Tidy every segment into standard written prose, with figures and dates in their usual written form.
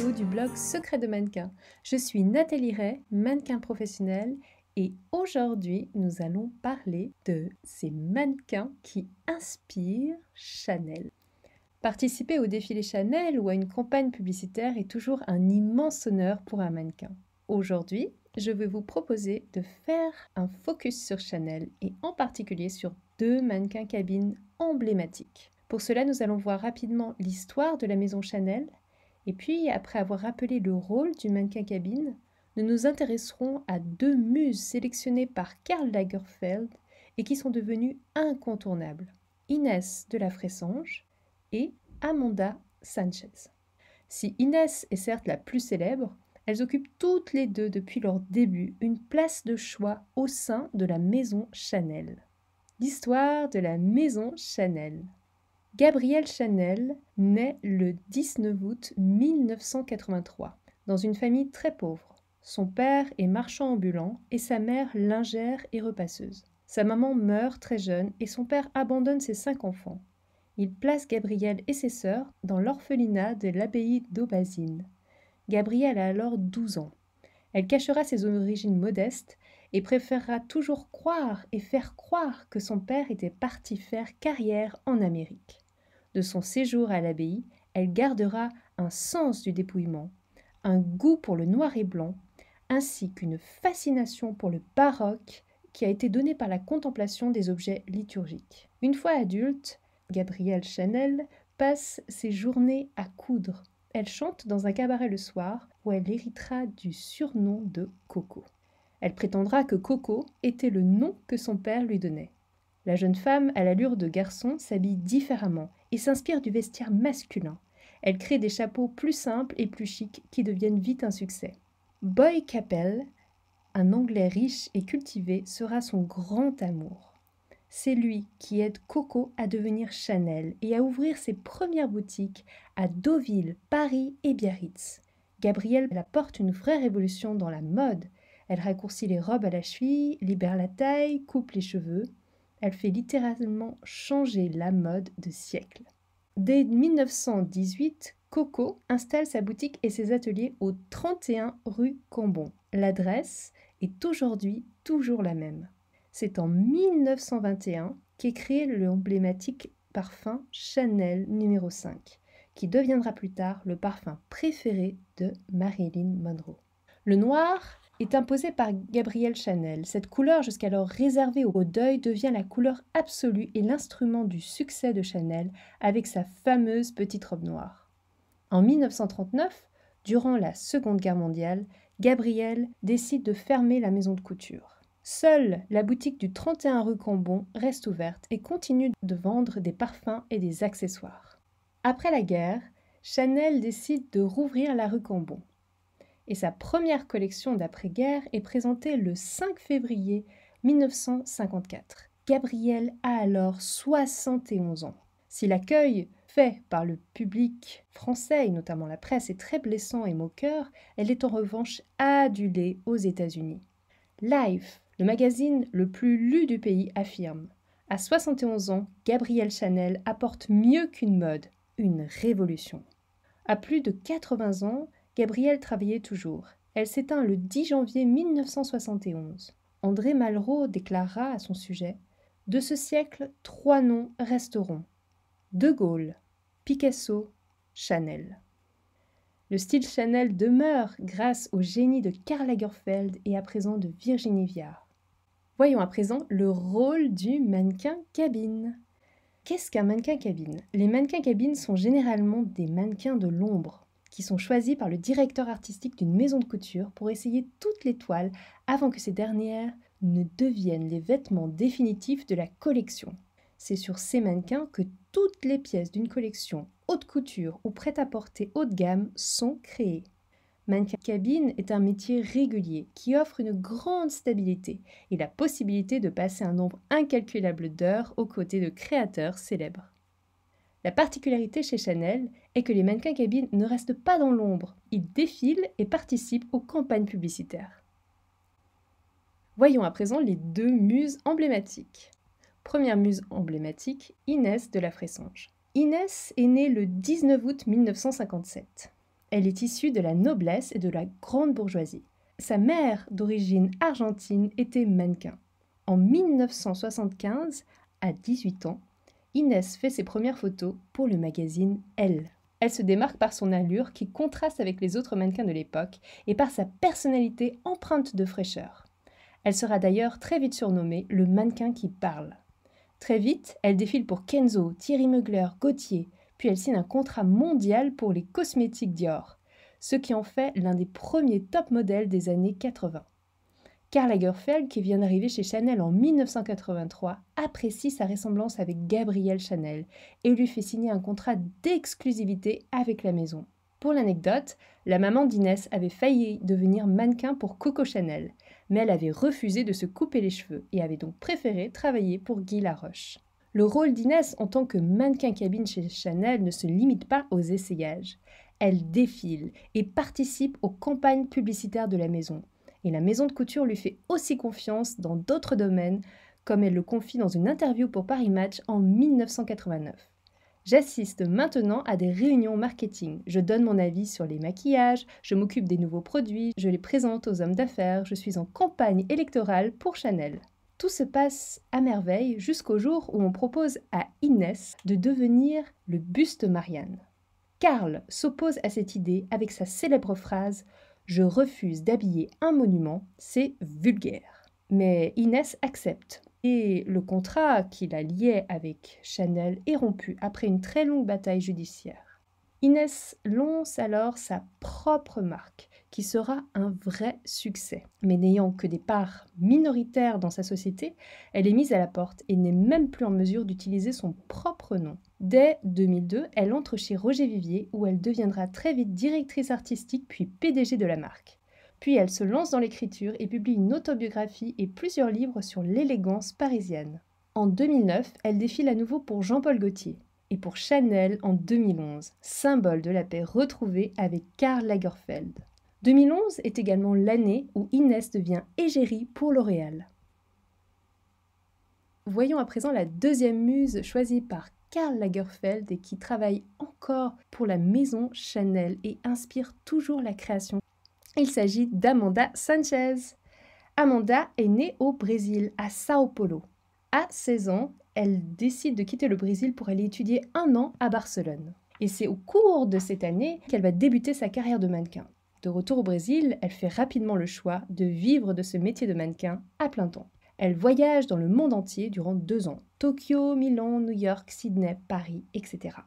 vidéo du blog Secret de mannequin. Je suis Nathalie Ray, mannequin professionnelle, et aujourd'hui nous allons parler de ces mannequins qui inspirent Chanel. Participer au défilé Chanel ou à une campagne publicitaire est toujours un immense honneur pour un mannequin. Aujourd'hui, je vais vous proposer de faire un focus sur Chanel et en particulier sur deux mannequins cabines emblématiques. Pour cela, nous allons voir rapidement l'histoire de la maison Chanel et puis, après avoir rappelé le rôle du mannequin cabine, nous nous intéresserons à deux muses sélectionnées par Karl Lagerfeld et qui sont devenues incontournables, Inès de la Fressange et Amanda Sanchez. Si Inès est certes la plus célèbre, elles occupent toutes les deux depuis leur début une place de choix au sein de la maison Chanel. L'histoire de la maison Chanel. Gabrielle Chanel naît le 19 août 1983 dans une famille très pauvre. Son père est marchand ambulant et sa mère lingère et repasseuse. Sa maman meurt très jeune et son père abandonne ses 5 enfants. Il place Gabrielle et ses sœurs dans l'orphelinat de l'abbaye d'Aubazine. Gabrielle a alors 12 ans. Elle cachera ses origines modestes et préférera toujours croire et faire croire que son père était parti faire carrière en Amérique. De son séjour à l'abbaye, elle gardera un sens du dépouillement, un goût pour le noir et blanc, ainsi qu'une fascination pour le baroque qui a été donnée par la contemplation des objets liturgiques. Une fois adulte, Gabrielle Chanel passe ses journées à coudre. Elle chante dans un cabaret le soir où elle héritera du surnom de Coco. Elle prétendra que Coco était le nom que son père lui donnait. La jeune femme, à l'allure de garçon, s'habille différemment et s'inspire du vestiaire masculin. Elle crée des chapeaux plus simples et plus chics qui deviennent vite un succès. Boy Capel, un Anglais riche et cultivé, sera son grand amour. C'est lui qui aide Coco à devenir Chanel et à ouvrir ses premières boutiques à Deauville, Paris et Biarritz. Gabrielle apporte une vraie révolution dans la mode. Elle raccourcit les robes à la cheville, libère la taille, coupe les cheveux. Elle fait littéralement changer la mode de siècle. Dès 1918, Coco installe sa boutique et ses ateliers au 31 rue Cambon. L'adresse est aujourd'hui toujours la même. C'est en 1921 qu'est créé l'emblématique parfum Chanel numéro 5, qui deviendra plus tard le parfum préféré de Marilyn Monroe. Le noir est imposée par Gabrielle Chanel. Cette couleur, jusqu'alors réservée au deuil, devient la couleur absolue et l'instrument du succès de Chanel avec sa fameuse petite robe noire. En 1939, durant la Seconde Guerre mondiale, Gabrielle décide de fermer la maison de couture. Seule la boutique du 31 rue Cambon reste ouverte et continue de vendre des parfums et des accessoires. Après la guerre, Chanel décide de rouvrir la rue Cambon. Et sa première collection d'après-guerre est présentée le 5 février 1954. Gabrielle a alors 71 ans. Si l'accueil fait par le public français, et notamment la presse, est très blessant et moqueur, elle est en revanche adulée aux États-Unis. Life, le magazine le plus lu du pays, affirme « À 71 ans, Gabrielle Chanel apporte mieux qu'une mode, une révolution ». À plus de 80 ans, Gabrielle travaillait toujours. Elle s'éteint le 10 janvier 1971. André Malraux déclara à son sujet « De ce siècle, 3 noms resteront. De Gaulle, Picasso, Chanel ». Le style Chanel demeure grâce au génie de Karl Lagerfeld et à présent de Virginie Viard. Voyons à présent le rôle du mannequin cabine. Qu'est-ce qu'un mannequin cabine ? Les mannequins cabines sont généralement des mannequins de l'ombre qui sont choisis par le directeur artistique d'une maison de couture pour essayer toutes les toiles avant que ces dernières ne deviennent les vêtements définitifs de la collection. C'est sur ces mannequins que toutes les pièces d'une collection haute couture ou prêt-à-porter haut de gamme sont créées. Mannequin cabine est un métier régulier qui offre une grande stabilité et la possibilité de passer un nombre incalculable d'heures aux côtés de créateurs célèbres. La particularité chez Chanel est que les mannequins cabines ne restent pas dans l'ombre, ils défilent et participent aux campagnes publicitaires. Voyons à présent les deux muses emblématiques. Première muse emblématique, Inès de la Fressange. Inès est née le 19 août 1957. Elle est issue de la noblesse et de la grande bourgeoisie. Sa mère, d'origine argentine, était mannequin. En 1975, à 18 ans, Inès fait ses premières photos pour le magazine Elle. Elle se démarque par son allure qui contraste avec les autres mannequins de l'époque et par sa personnalité empreinte de fraîcheur. Elle sera d'ailleurs très vite surnommée le mannequin qui parle. Très vite, elle défile pour Kenzo, Thierry Mugler, Gaultier, puis elle signe un contrat mondial pour les cosmétiques Dior, ce qui en fait l'un des premiers top modèles des années 80. Karl Lagerfeld, qui vient d'arriver chez Chanel en 1983, apprécie sa ressemblance avec Gabrielle Chanel et lui fait signer un contrat d'exclusivité avec la maison. Pour l'anecdote, la maman d'Inès avait failli devenir mannequin pour Coco Chanel, mais elle avait refusé de se couper les cheveux et avait donc préféré travailler pour Guy Laroche. Le rôle d'Inès en tant que mannequin cabine chez Chanel ne se limite pas aux essayages. Elle défile et participe aux campagnes publicitaires de la maison. Et la maison de couture lui fait aussi confiance dans d'autres domaines, comme elle le confie dans une interview pour Paris Match en 1989. J'assiste maintenant à des réunions marketing. Je donne mon avis sur les maquillages, je m'occupe des nouveaux produits, je les présente aux hommes d'affaires, je suis en campagne électorale pour Chanel. Tout se passe à merveille jusqu'au jour où on propose à Inès de devenir le buste Marianne. Karl s'oppose à cette idée avec sa célèbre phrase « Je refuse d'habiller un monument, c'est vulgaire ». Mais Inès accepte. Et le contrat qui la liait avec Chanel est rompu après une très longue bataille judiciaire. Inès lance alors sa propre marque, qui sera un vrai succès. Mais n'ayant que des parts minoritaires dans sa société, elle est mise à la porte et n'est même plus en mesure d'utiliser son propre nom. Dès 2002, elle entre chez Roger Vivier, où elle deviendra très vite directrice artistique puis PDG de la marque. Puis elle se lance dans l'écriture et publie une autobiographie et plusieurs livres sur l'élégance parisienne. En 2009, elle défile à nouveau pour Jean-Paul Gaultier et pour Chanel en 2011, symbole de la paix retrouvée avec Karl Lagerfeld. 2011 est également l'année où Inès devient égérie pour L'Oréal. Voyons à présent la deuxième muse choisie par Karl Lagerfeld et qui travaille encore pour la maison Chanel et inspire toujours la création. Il s'agit d'Amanda Sanchez. Amanda est née au Brésil, à Sao Paulo. À 16 ans, elle décide de quitter le Brésil pour aller étudier 1 an à Barcelone. Et c'est au cours de cette année qu'elle va débuter sa carrière de mannequin. De retour au Brésil, elle fait rapidement le choix de vivre de ce métier de mannequin à plein temps. Elle voyage dans le monde entier durant 2 ans. Tokyo, Milan, New York, Sydney, Paris, etc.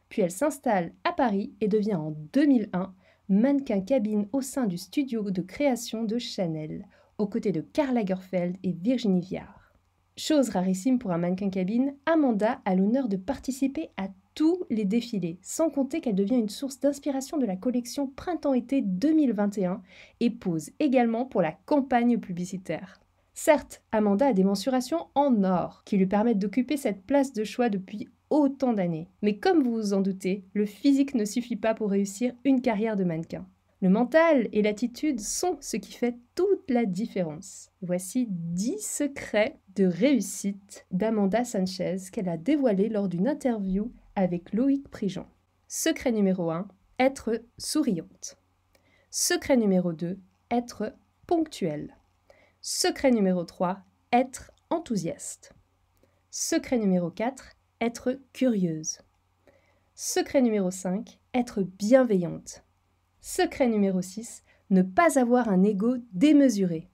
Puis elle s'installe à Paris et devient en 2001 mannequin cabine au sein du studio de création de Chanel, aux côtés de Karl Lagerfeld et Virginie Viard. Chose rarissime pour un mannequin cabine, Amanda a l'honneur de participer à tous les défilés, sans compter qu'elle devient une source d'inspiration de la collection Printemps-été 2021 et pose également pour la campagne publicitaire. Certes, Amanda a des mensurations en or qui lui permettent d'occuper cette place de choix depuis autant d'années. Mais comme vous vous en doutez, le physique ne suffit pas pour réussir une carrière de mannequin. Le mental et l'attitude sont ce qui fait toute la différence. Voici 10 secrets de réussite d'Amanda Sanchez qu'elle a dévoilés lors d'une interview avec Loïc Prigent. Secret numéro 1, être souriante. Secret numéro 2, être ponctuelle. Secret numéro 3, être enthousiaste. Secret numéro 4, être curieuse. Secret numéro 5, être bienveillante. Secret numéro 6, ne pas avoir un ego démesuré.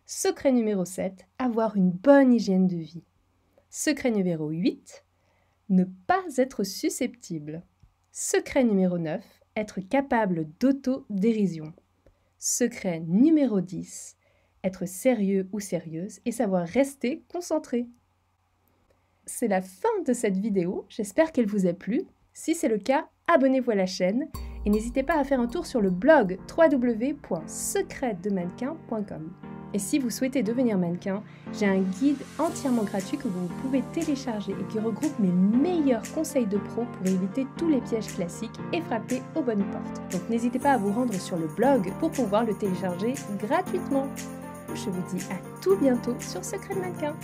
Secret numéro 7, avoir une bonne hygiène de vie. Secret numéro 8, ne pas être susceptible. Secret numéro 9, être capable d'autodérision. Secret numéro 10, être sérieux ou sérieuse et savoir rester concentré. C'est la fin de cette vidéo, j'espère qu'elle vous a plu. Si c'est le cas, abonnez-vous à la chaîne et n'hésitez pas à faire un tour sur le blog www.secretdemannequin.com. Et si vous souhaitez devenir mannequin, j'ai un guide entièrement gratuit que vous pouvez télécharger et qui regroupe mes meilleurs conseils de pro pour éviter tous les pièges classiques et frapper aux bonnes portes. Donc n'hésitez pas à vous rendre sur le blog pour pouvoir le télécharger gratuitement. Je vous dis à tout bientôt sur Secret de Mannequin.